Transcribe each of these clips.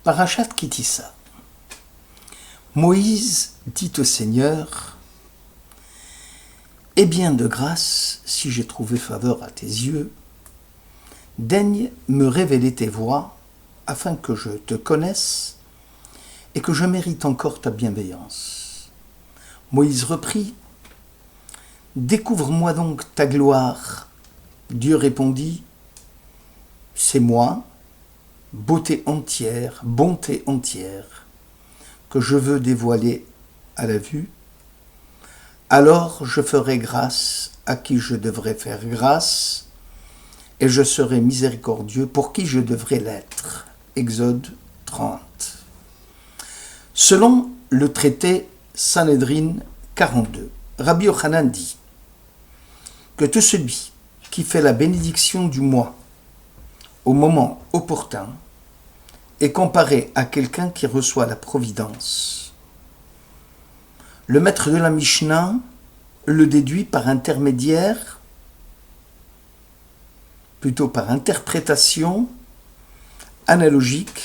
Parashat Ki-Tisa. Moïse dit au Seigneur : « Aie bien de grâce, si j'ai trouvé faveur à tes yeux, daigne me révéler tes voies, afin que je te connaisse et que je mérite encore ta bienveillance. » Moïse reprit : « Découvre-moi donc ta gloire. » Dieu répondit : « C'est moi, beauté entière, bonté entière, que je veux dévoiler à la vue. Alors je ferai grâce à qui je devrais faire grâce, et je serai miséricordieux pour qui je devrais l'être. » Exode 30. Selon le traité Sanhédrin 42, Rabbi Yochanan dit que tout celui qui fait la bénédiction du mois au moment opportun est comparé à quelqu'un qui reçoit la providence. Le maître de la Mishnah le déduit par intermédiaire, plutôt par interprétation analogique,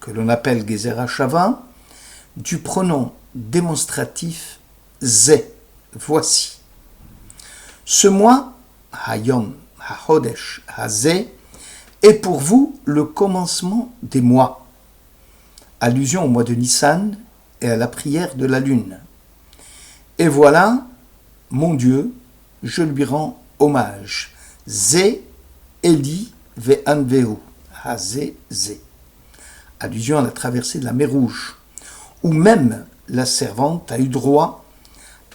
que l'on appelle Gezer HaShava, du pronom démonstratif zé, voici. Ce mois, Hayom, HaChodesh, Hazé, est pour vous le commencement des mois. Allusion au mois de Nissan et à la prière de la lune. Et voilà, mon Dieu, je lui rends hommage. Zé, Eli, Ve'anvehu, Hazé, Zé. Allusion à la traversée de la mer Rouge, où même la servante a eu droit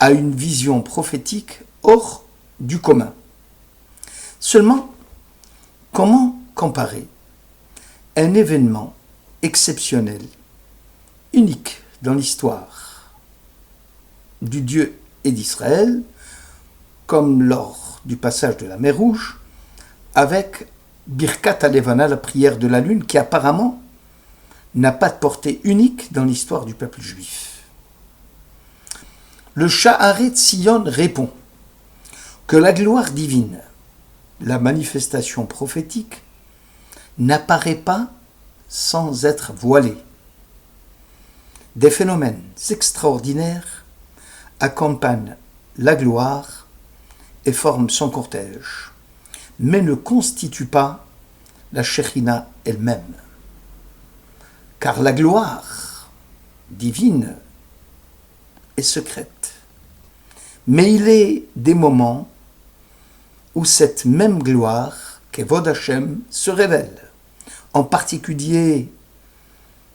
à une vision prophétique hors du commun. Seulement, comment comparer un événement exceptionnel, unique dans l'histoire du Dieu et d'Israël, comme lors du passage de la mer Rouge, avec Birkat Halevana, la prière de la lune, qui apparemment n'a pas de portée unique dans l'histoire du peuple juif. Le Sha'arei Tzion répond que la gloire divine, la manifestation prophétique, n'apparaît pas sans être voilée. Des phénomènes extraordinaires accompagnent la gloire et forment son cortège, mais ne constituent pas la Shekhinah elle-même. Car la gloire divine est secrète. Mais il est des moments où cette même gloire, Kevod Hashem, se révèle, en particulier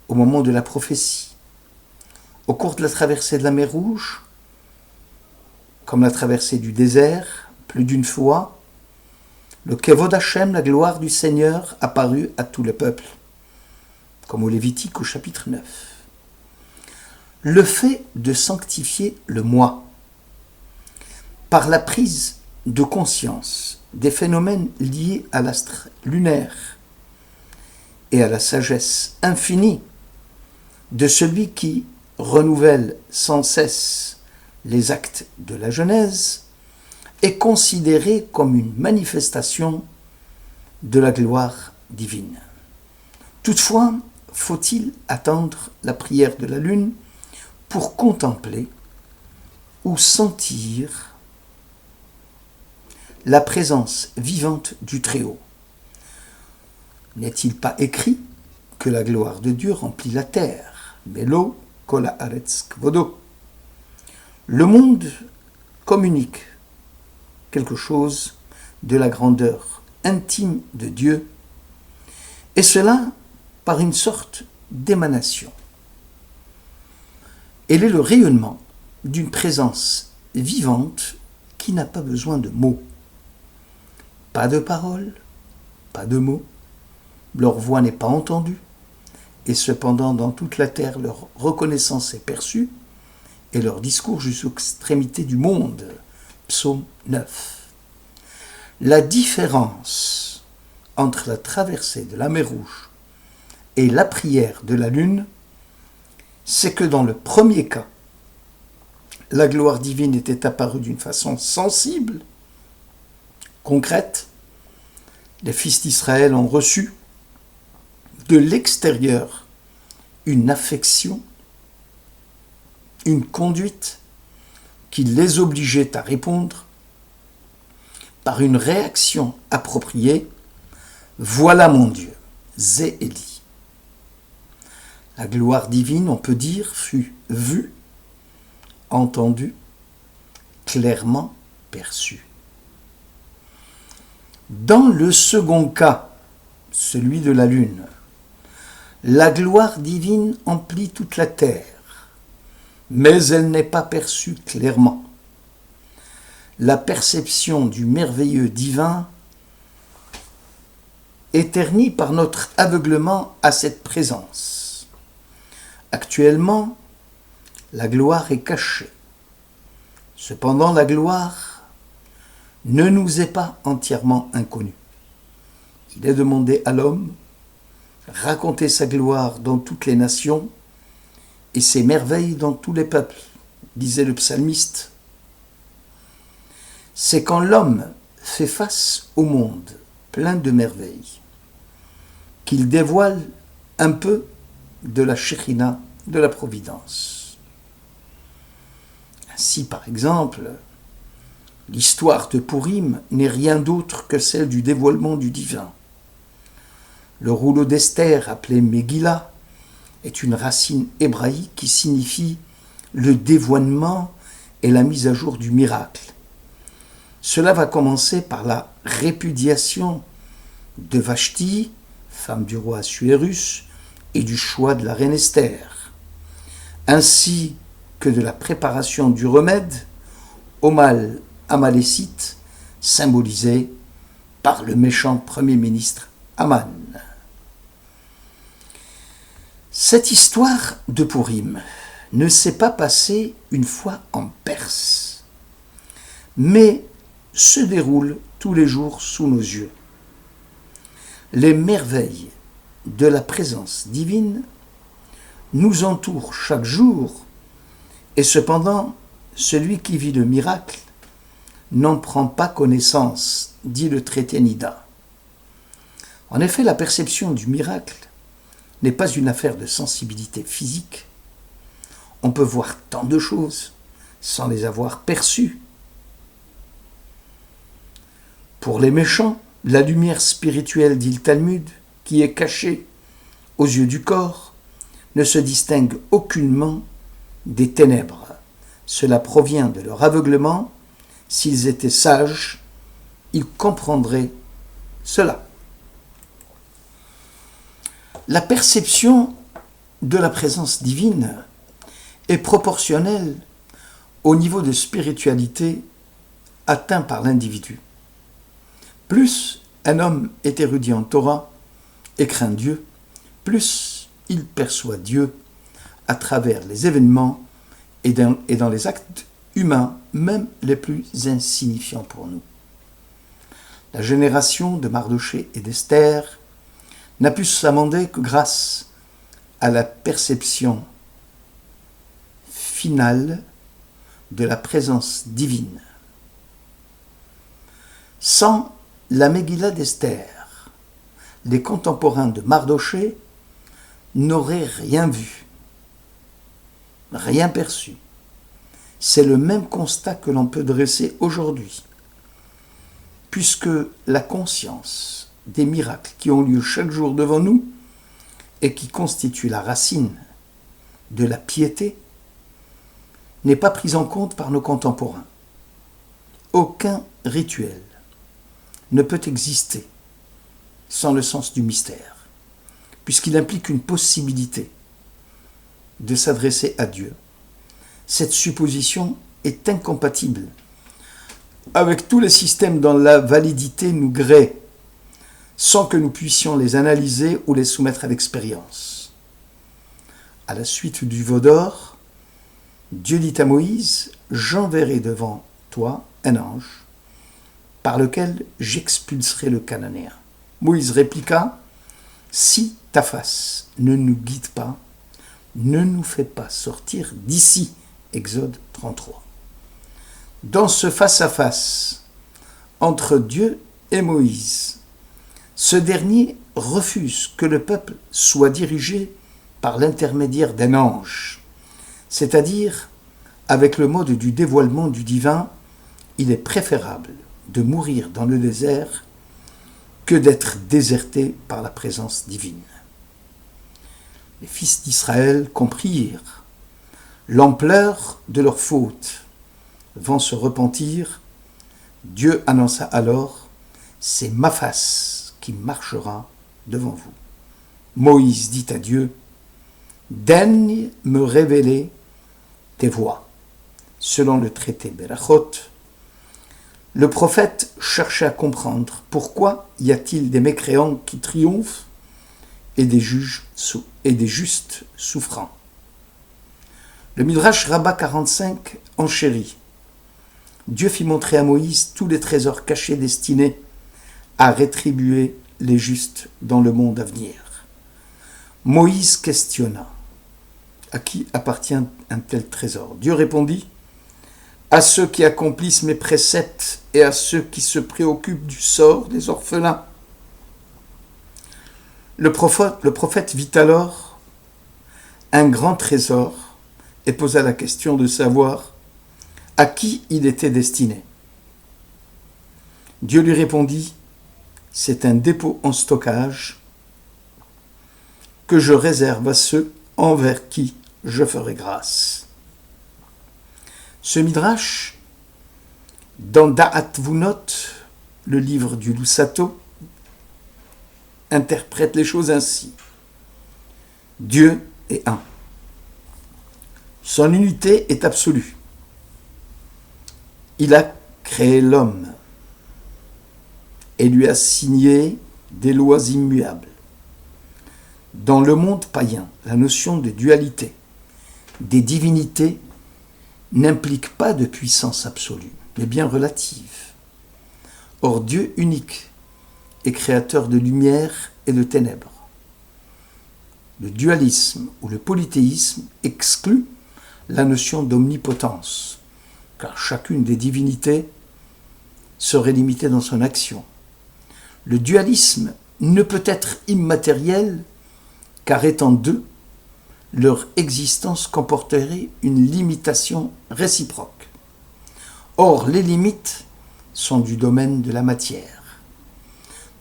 au moment de la prophétie, au cours de la traversée de la mer Rouge, comme la traversée du désert, plus d'une fois, le Kevod Hashem, la gloire du Seigneur, apparut à tout le peuple, comme au Lévitique au chapitre 9. Le fait de sanctifier le moi, par la prise de conscience des phénomènes liés à l'astre lunaire et à la sagesse infinie de celui qui renouvelle sans cesse les actes de la Genèse, est considéré comme une manifestation de la gloire divine. Toutefois, faut-il attendre la prière de la lune pour contempler ou sentir la présence vivante du Très-Haut? N'est-il pas écrit que la gloire de Dieu remplit la terre? Melo kol haaretz kvodo. Le monde communique quelque chose de la grandeur intime de Dieu, et cela par une sorte d'émanation. Elle est le rayonnement d'une présence vivante qui n'a pas besoin de mots. Pas de paroles, pas de mots, leur voix n'est pas entendue, et cependant dans toute la terre leur reconnaissance est perçue, et leur discours jusqu'aux extrémités du monde. Psaume 9. La différence entre la traversée de la mer Rouge et la prière de la lune, c'est que dans le premier cas, la gloire divine était apparue d'une façon sensible, concrète. Les fils d'Israël ont reçu de l'extérieur une affection, une conduite qui les obligeait à répondre par une réaction appropriée. Voilà mon Dieu, Zéélie. La gloire divine, on peut dire, fut vue, entendue, clairement perçue. Dans le second cas, celui de la lune, la gloire divine emplit toute la terre, mais elle n'est pas perçue clairement. La perception du merveilleux divin est ternie par notre aveuglement à cette présence. Actuellement, la gloire est cachée. Cependant, la gloire ne nous est pas entièrement inconnue. Il est demandé à l'homme de raconter sa gloire dans toutes les nations et ses merveilles dans tous les peuples, disait le psalmiste. C'est quand l'homme fait face au monde plein de merveilles qu'il dévoile un peu de la Shekhinah, de la providence. Ainsi, par exemple, l'histoire de Purim n'est rien d'autre que celle du dévoilement du divin. Le rouleau d'Esther, appelé Megillah, est une racine hébraïque qui signifie le dévoilement et la mise à jour du miracle. Cela va commencer par la répudiation de Vashti, femme du roi Assuérus, et du choix de la reine Esther, ainsi que de la préparation du remède au mal amalécite, symbolisé par le méchant premier ministre Aman. Cette histoire de Purim ne s'est pas passée une fois en Perse, mais se déroule tous les jours sous nos yeux. Les merveilles de la présence divine nous entourent chaque jour, et cependant, celui qui vit le miracle n'en prend pas connaissance, dit le traité Nida. En effet, la perception du miracle n'est pas une affaire de sensibilité physique. On peut voir tant de choses sans les avoir perçues. Pour les méchants, la lumière spirituelle, dit le Talmud, qui est cachée aux yeux du corps, ne se distingue aucunement des ténèbres. Cela provient de leur aveuglement. S'ils étaient sages, ils comprendraient cela. La perception de la présence divine est proportionnelle au niveau de spiritualité atteint par l'individu. Plus un homme est érudit en Torah et craint Dieu, plus il perçoit Dieu à travers les événements et dans les actes humains, même les plus insignifiants pour nous. La génération de Mardochée et d'Esther n'a pu s'amender que grâce à la perception finale de la présence divine. Sans la Megillah d'Esther, les contemporains de Mardochée n'auraient rien vu, rien perçu. C'est le même constat que l'on peut dresser aujourd'hui, puisque la conscience des miracles qui ont lieu chaque jour devant nous et qui constituent la racine de la piété n'est pas prise en compte par nos contemporains. Aucun rituel ne peut exister sans le sens du mystère, puisqu'il implique une possibilité de s'adresser à Dieu. Cette supposition est incompatible avec tous les systèmes dont la validité nous grée, sans que nous puissions les analyser ou les soumettre à l'expérience. À la suite du veau d'or, Dieu dit à Moïse, « J'enverrai devant toi un ange, par lequel j'expulserai le Cananéen. » Moïse répliqua, « Si ta face ne nous guide pas, ne nous fais pas sortir d'ici. » Exode 33. Dans ce face-à-face entre Dieu et Moïse, ce dernier refuse que le peuple soit dirigé par l'intermédiaire d'un ange, c'est-à-dire avec le mode du dévoilement du divin, il est préférable de mourir dans le désert que d'être déserté par la présence divine. Les fils d'Israël comprirent l'ampleur de leur faute, vont se repentir. Dieu annonça alors, c'est ma face qui marchera devant vous. Moïse dit à Dieu, daigne me révéler tes voies. Selon le traité Berachot, le prophète cherchait à comprendre pourquoi y a-t-il des mécréants qui triomphent et des justes souffrants. Le Midrash Rabbah 45 enchérit. Dieu fit montrer à Moïse tous les trésors cachés destinés à rétribuer les justes dans le monde à venir. Moïse questionna. À qui appartient un tel trésor? Dieu répondit, à ceux qui accomplissent mes préceptes et à ceux qui se préoccupent du sort des orphelins. Le prophète vit alors un grand trésor et posa la question de savoir à qui il était destiné. Dieu lui répondit, c'est un dépôt en stockage que je réserve à ceux envers qui je ferai grâce. Ce midrash, dans Da'at Vunot, le livre du Lusato, interprète les choses ainsi. Dieu est un. Son unité est absolue. Il a créé l'homme et lui a signé des lois immuables. Dans le monde païen, la notion de dualité des divinités n'implique pas de puissance absolue, mais bien relative. Or, Dieu unique est créateur de lumière et de ténèbres. Le dualisme ou le polythéisme exclut la notion d'omnipotence, car chacune des divinités serait limitée dans son action. Le dualisme ne peut être immatériel, car étant deux, leur existence comporterait une limitation réciproque. Or, les limites sont du domaine de la matière.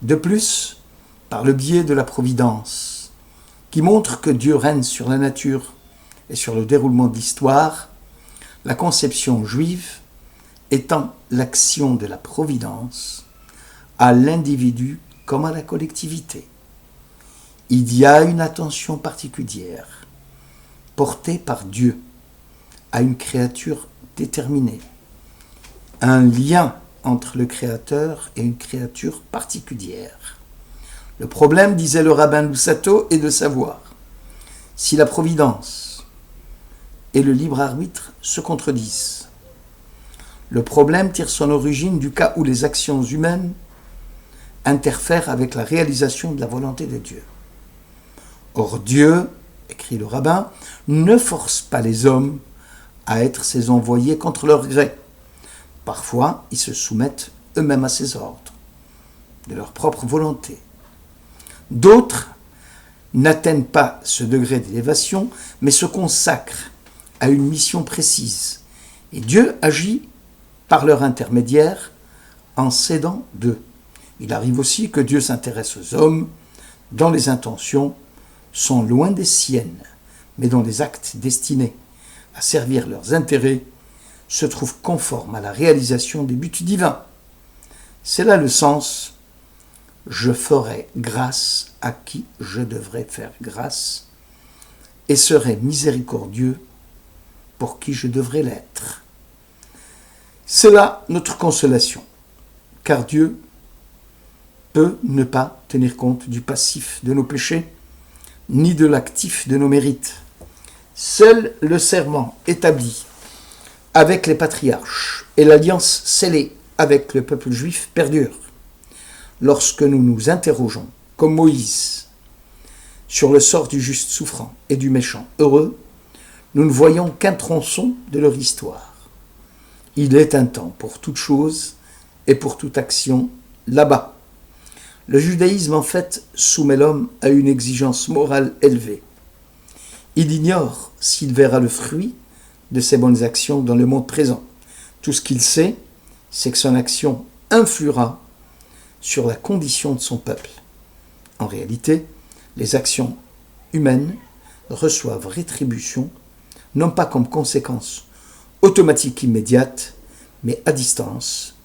De plus, par le biais de la providence, qui montre que Dieu règne sur la nature et sur le déroulement de l'histoire, la conception juive étant l'action de la providence à l'individu comme à la collectivité. Il y a une attention particulière portée par Dieu à une créature déterminée, un lien entre le créateur et une créature particulière. Le problème, disait le rabbin Lusato, est de savoir si la providence et le libre arbitre se contredisent. Le problème tire son origine du cas où les actions humaines interfèrent avec la réalisation de la volonté de Dieu. Or Dieu, écrit le rabbin, ne force pas les hommes à être ses envoyés contre leur gré. Parfois, ils se soumettent eux-mêmes à ses ordres, de leur propre volonté. D'autres n'atteignent pas ce degré d'élévation, mais se consacrent à une mission précise. Et Dieu agit par leur intermédiaire en s'aidant d'eux. Il arrive aussi que Dieu s'intéresse aux hommes dont les intentions sont loin des siennes, mais dont les actes destinés à servir leurs intérêts se trouvent conformes à la réalisation des buts divins. C'est là le sens « Je ferai grâce à qui je devrais faire grâce et serai miséricordieux pour qui je devrais l'être. » C'est là notre consolation, car Dieu peut ne pas tenir compte du passif de nos péchés, ni de l'actif de nos mérites. Seul le serment établi avec les patriarches et l'alliance scellée avec le peuple juif perdure. Lorsque nous nous interrogeons, comme Moïse, sur le sort du juste souffrant et du méchant heureux, nous ne voyons qu'un tronçon de leur histoire. Il est un temps pour toute chose et pour toute action là-bas. Le judaïsme, en fait, soumet l'homme à une exigence morale élevée. Il ignore s'il verra le fruit de ses bonnes actions dans le monde présent. Tout ce qu'il sait, c'est que son action influera sur la condition de son peuple. En réalité, les actions humaines reçoivent rétribution, non pas comme conséquence automatique immédiate, mais à distance,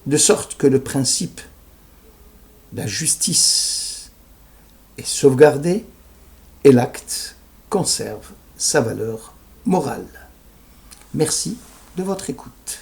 de sorte que le principe de la justice est sauvegardé et l'acte conserve sa valeur morale. Merci de votre écoute.